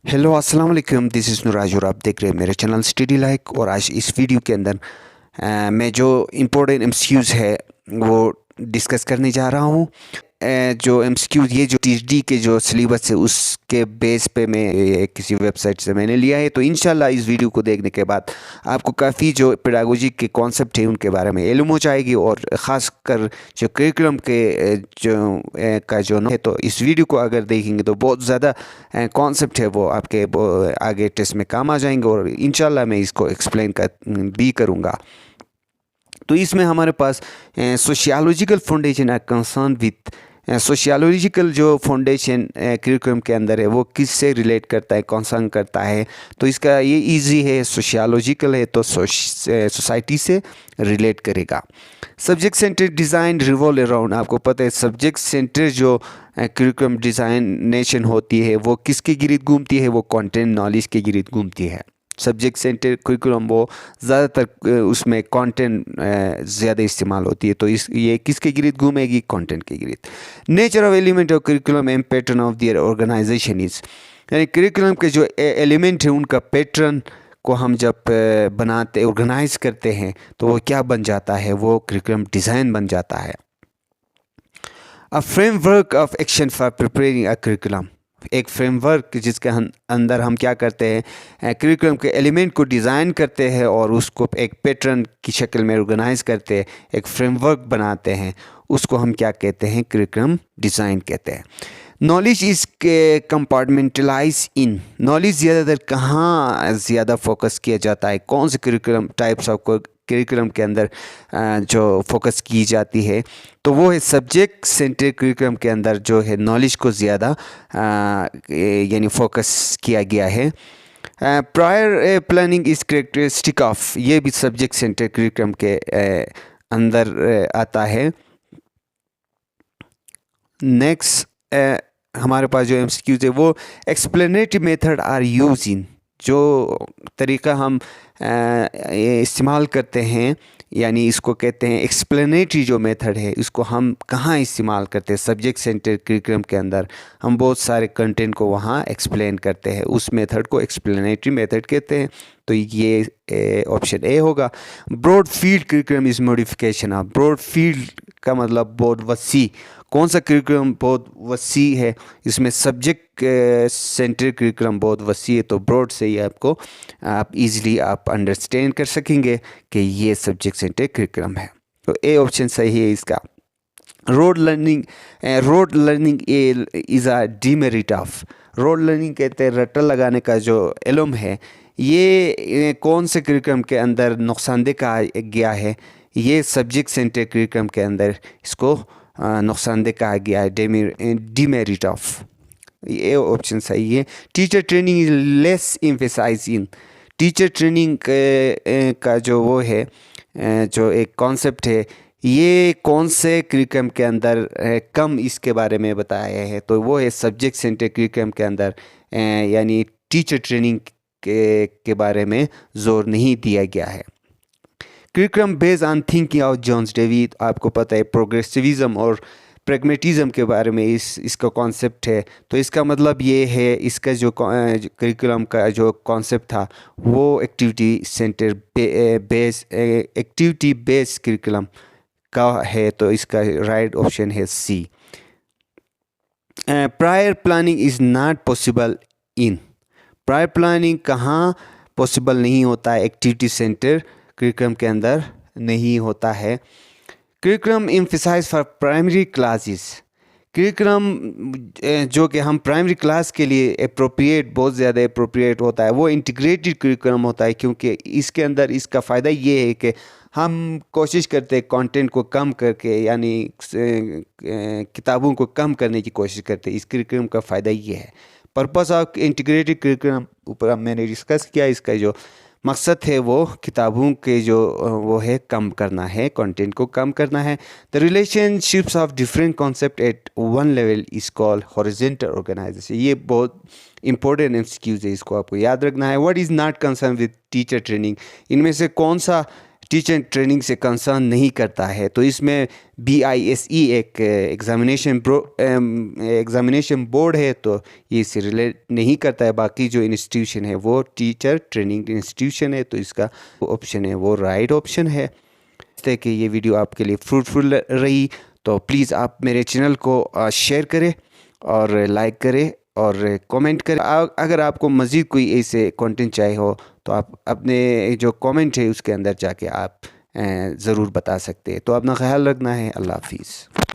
Hello अस्सलाम वालेकुम, this is नूराज और आप देख रहे हैं मेरे चैनल स्टडी लाइक। और आज इस वीडियो के अंदर मैं जो इम्पोर्टेंट एमसीक्यूज़ है वो डिस्कस करने जा रहा हूँ। जो एमसीक्यूज़ ये जो टीएचडी के जो सिलेबस है उसके बेस पे मैं ये किसी वेबसाइट से मैंने लिया है। तो इंशाल्लाह इस वीडियो को देखने के बाद आपको काफ़ी जो पेडागोजी के कॉन्सेप्ट है उनके बारे में इल्म हो जाएगी, और ख़ास कर जो करिकुलम के का जो है, तो इस वीडियो को अगर देखेंगे तो बहुत ज़्यादा कॉन्सेप्ट है वो आपके आगे टेस्ट में काम आ जाएंगे, और इंशाल्लाह मैं इसको एक्सप्लेन भी करूँगा। तो इसमें हमारे पास sociological foundation are concern with sociological जो फाउंडेशन करिकुलम के अंदर है वो किससे रिलेट करता है, कंसर्न करता है। तो इसका ये इजी है, सोशियोलॉजिकल है तो सोसाइटी से रिलेट करेगा। Subject centre design revolve around, आपको पता है सब्जेक्ट सेंटर जो करिकुलम डिज़ाइनेशन होती है वो किसके गिर्द घूमती है, वो कंटेंट नॉलेज के गिर्द घूमती है। सब्जेक्ट सेंटर करिकुलम वो ज़्यादातर उसमें कंटेंट ज़्यादा इस्तेमाल होती है, तो इस ये किसके गिर्द घूमेगी, कंटेंट के गिर्द। Nature of element of curriculum and pattern of their organisation is, यानी करिकुलम के जो एलिमेंट है उनका पैटर्न को हम जब बनाते ऑर्गेनाइज करते हैं तो वो क्या बन जाता है, वो करिकुलम डिज़ाइन बन जाता है। A framework of action for preparing a curriculum, एक फ्रेमवर्क जिसके अंदर हम क्या करते हैं, करिकुलम के एलिमेंट को डिज़ाइन करते हैं और उसको एक पैटर्न की शक्ल में ऑर्गेनाइज करते हैं, एक फ्रेमवर्क बनाते हैं, उसको हम क्या कहते हैं, करिकुलम डिज़ाइन कहते हैं। Knowledge is compartmentalise in, knowledge ज़्यादातर कहाँ ज़्यादा फोकस किया जाता है, कौन से करिकुलम टाइप्स ऑफ करिकुलम के अंदर जो फोकस की जाती है, तो वो है सब्जेक्ट सेंटर करिकुलम के अंदर जो है नॉलेज को ज़्यादा यानी फोकस किया गया है। Prior planning is characteristic of, ये भी सब्जेक्ट सेंटर करिकुलम के अंदर आता है। नेक्स्ट हमारे पास जो एमसीक्यूज है वो explanatory method are used in, जो तरीका हम इस्तेमाल करते हैं, यानी इसको कहते हैं एक्सप्लेनेटरी जो मेथड है, इसको हम कहाँ इस्तेमाल करते हैं, सब्जेक्ट सेंटर करिकुलम के अंदर हम बहुत सारे कंटेंट को वहाँ एक्सप्लेन करते हैं, उस मेथड को एक्सप्लेनेटरी मेथड कहते हैं। तो ये ऑप्शन ए होगा। Broad field curriculum is modification of, broad field का मतलब बहुत वसी, कौन सा करिकुलम बहुत वसी है, इसमें सब्जेक्ट सेंटर करिकुलम बहुत वसी है, तो ब्रॉड से ही आपको आप इजीली आप अंडरस्टैंड कर सकेंगे कि ये सब्जेक्ट सेंटर करिकुलम है। तो ए ऑप्शन सही है इसका। Road learning is a demerit of, road learning कहते हैं रट्टा लगाने का जो इल्म है, ये कौन से करिकुलम के अंदर नुकसानदेह कहा गया है, ये सब्जेक्ट सेंटर करिकुलम के अंदर इसको नुकसानदेह कहा गया है, डीमेरिट ऑफ, ये ऑप्शन सही है। Teacher training is less emphasised in, teacher training का जो वो है जो एक कॉन्सेप्ट है, ये कौन से करिकुलम के अंदर कम इसके बारे में बताया है, तो वो है सब्जेक्ट सेंटर करिकुलम के अंदर, यानी टीचर ट्रेनिंग के बारे में ज़ोर नहीं दिया गया है। Curriculum based on thinking of Johns Dewey, आपको पता है प्रोग्रेसिविज्म और प्रैग्मेटिज्म के बारे में इसका कॉन्सेप्ट है, तो इसका मतलब ये है, इसका जो करिकुलम का जो कॉन्सेप्ट था वो activity center activity based curriculum का है, तो इसका राइट ऑप्शन है C. Prior planning is not possible in, prior planning कहाँ पॉसिबल नहीं होता है, एक्टिविटी सेंटर करिकुलम के अंदर नहीं होता है। Curriculum emphasise for primary classes, curriculum जो कि हम प्राइमरी क्लास के लिए अप्रोप्रिएट, बहुत ज़्यादा अप्रोप्रिएट होता है, वो इंटीग्रेटेड करिकुलम होता है, क्योंकि इसके अंदर इसका फ़ायदा ये है कि हम कोशिश करते हैं कंटेंट को कम करके, यानी किताबों को कम करने की कोशिश करते हैं, इस करिकुलम का फ़ायदा ये है। पर्पस ऑफ इंटीग्रेटेड करिकुलम ऊपर मैंने डिस्कस किया, इसका जो मकसद है वो किताबों के जो वो है कम करना है, कंटेंट को कम करना है। The relationships of different concept at one level is called horizontal organisation, ये बहुत इंपॉर्टेंट एमसीक्यूज है, इसको आपको याद रखना है। What is not concern with teacher training, इनमें से कौन सा टीचर ट्रेनिंग से कंसर्न नहीं करता है। तो इसमें BISE एक एग्ज़ामिनेशन बोर्ड है, तो ये इससे रिलेट नहीं करता है। बाकी जो इंस्टीट्यूशन है वो टीचर ट्रेनिंग इंस्टीट्यूशन है, तो इसका ऑप्शन है वो राइट ऑप्शन है। इस तरह कि ये वीडियो आपके लिए फ्रूटफुल रही, तो प्लीज़ आप मेरे चैनल को शेयर करें और लाइक करें और कमेंट करें। अगर आपको मज़ीद कोई ऐसे कंटेंट चाहिए हो तो आप अपने जो कमेंट है उसके अंदर जाके आप ज़रूर बता सकते हैं। तो अपना ख्याल रखना है। अल्लाह हाफिज़।